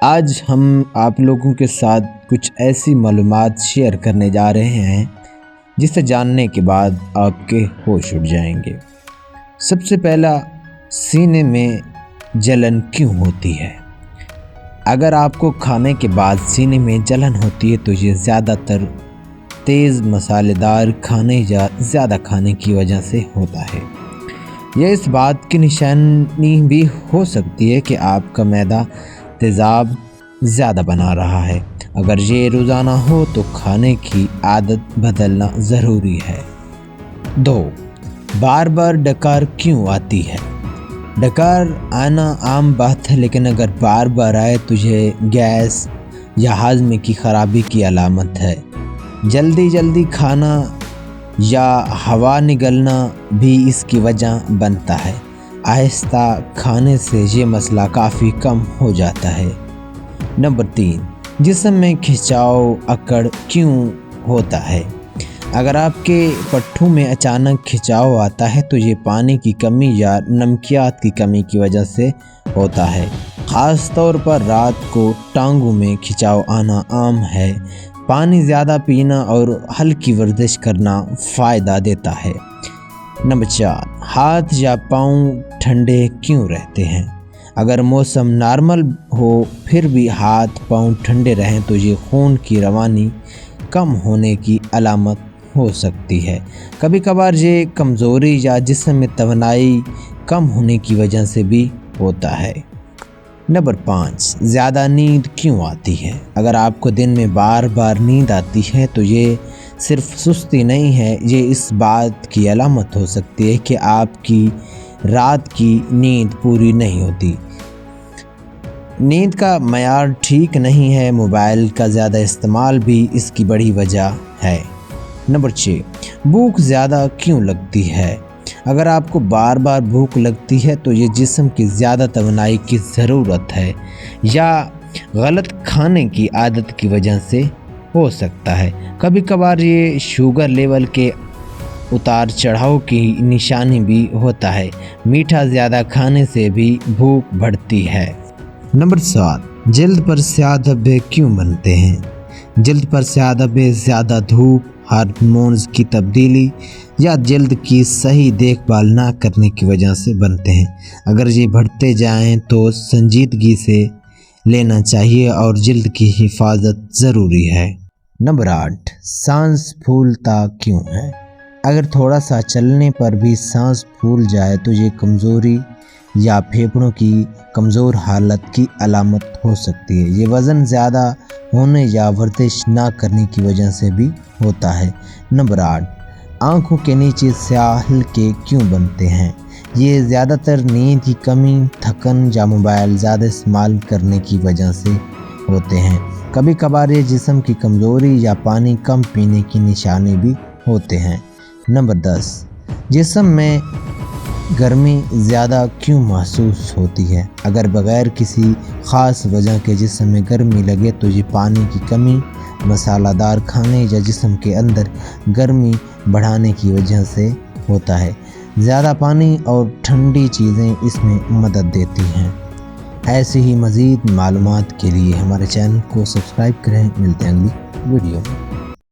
آج ہم آپ لوگوں کے ساتھ کچھ ایسی معلومات شیئر کرنے جا رہے ہیں جسے جاننے کے بعد آپ کے ہوش اڑ جائیں گے۔ سب سے پہلا، سینے میں جلن کیوں ہوتی ہے؟ اگر آپ کو کھانے کے بعد سینے میں جلن ہوتی ہے تو یہ زیادہ تر تیز مسالے دار کھانے یا زیادہ کھانے کی وجہ سے ہوتا ہے۔ یہ اس بات کی نشانی بھی ہو سکتی ہے کہ آپ کا معدہ تیزاب زیادہ بنا رہا ہے۔ اگر یہ روزانہ ہو تو کھانے کی عادت بدلنا ضروری ہے۔ 2، بار بار ڈکار کیوں آتی ہے؟ ڈکار آنا عام بات ہے، لیکن اگر بار بار آئے تو یہ گیس یا ہاضمے کی خرابی کی علامت ہے۔ جلدی کھانا یا ہوا نگلنا بھی اس کی وجہ بنتا ہے۔ آہستہ کھانے سے یہ مسئلہ کافی کم ہو جاتا ہے۔ نمبر 3، جسم میں کھچاؤ اکڑ کیوں ہوتا ہے؟ اگر آپ کے پٹھوں میں اچانک کھچاؤ آتا ہے تو یہ پانی کی کمی یا نمکیات کی کمی کی وجہ سے ہوتا ہے۔ خاص طور پر رات کو ٹانگوں میں کھچاؤ آنا عام ہے۔ پانی زیادہ پینا اور ہلکی ورزش کرنا فائدہ دیتا ہے۔ نمبر 4، ہاتھ یا پاؤں ٹھنڈے کیوں رہتے ہیں؟ اگر موسم نارمل ہو پھر بھی ہاتھ پاؤں ٹھنڈے رہیں تو یہ خون کی روانی کم ہونے کی علامت ہو سکتی ہے۔ کبھی کبھار یہ کمزوری یا جسم میں توانائی کم ہونے کی وجہ سے بھی ہوتا ہے۔ نمبر 5، زیادہ نیند کیوں آتی ہے؟ اگر آپ کو دن میں بار بار نیند آتی ہے تو یہ صرف سستی نہیں ہے، یہ اس بات کی علامت ہو سکتی ہے کہ آپ کی رات کی نیند پوری نہیں ہوتی۔ نیند کا معیار ٹھیک نہیں ہے۔ موبائل کا زیادہ استعمال بھی اس کی بڑی وجہ ہے۔ نمبر 6، بھوک زیادہ کیوں لگتی ہے؟ اگر آپ کو بار بار بھوک لگتی ہے تو یہ جسم کی زیادہ توانائی کی ضرورت ہے یا غلط کھانے کی عادت کی وجہ سے ہو سکتا ہے۔ کبھی کبھار یہ شوگر لیول کے اتار چڑھاؤ کی نشانی بھی ہوتا ہے۔ میٹھا زیادہ کھانے سے بھی بھوک بڑھتی ہے۔ نمبر 7، جلد پر سیاہ دھبے کیوں بنتے ہیں؟ جلد پر سیاہ دھبے زیادہ دھوپ، ہارمونز کی تبدیلی یا جلد کی صحیح دیکھ بھال نہ کرنے کی وجہ سے بنتے ہیں۔ اگر یہ بڑھتے جائیں تو سنجیدگی سے لینا چاہیے اور جلد کی حفاظت ضروری ہے۔ نمبر 8، سانس پھولتا کیوں ہے؟ اگر تھوڑا سا چلنے پر بھی سانس پھول جائے تو یہ کمزوری یا پھیپھڑوں کی کمزور حالت کی علامت ہو سکتی ہے۔ یہ وزن زیادہ ہونے یا ورزش نہ کرنے کی وجہ سے بھی ہوتا ہے۔ نمبر 8، آنکھوں کے نیچے سیاہ حلقے کیوں بنتے ہیں؟ یہ زیادہ تر نیند کی کمی، تھکن یا موبائل زیادہ استعمال کرنے کی وجہ سے ہوتے ہیں۔ کبھی کبھار یہ جسم کی کمزوری یا پانی کم پینے کی نشانی بھی ہوتے ہیں۔ نمبر 10، جسم میں گرمی زیادہ کیوں محسوس ہوتی ہے؟ اگر بغیر کسی خاص وجہ کے جسم میں گرمی لگے تو یہ پانی کی کمی، مسالہ دار کھانے یا جسم کے اندر گرمی بڑھانے کی وجہ سے ہوتا ہے۔ زیادہ پانی اور ٹھنڈی چیزیں اس میں مدد دیتی ہیں۔ ایسی ہی مزید معلومات کے لیے ہمارے چینل کو سبسکرائب کریں۔ ملتے ہیں اگلی ویڈیو میں۔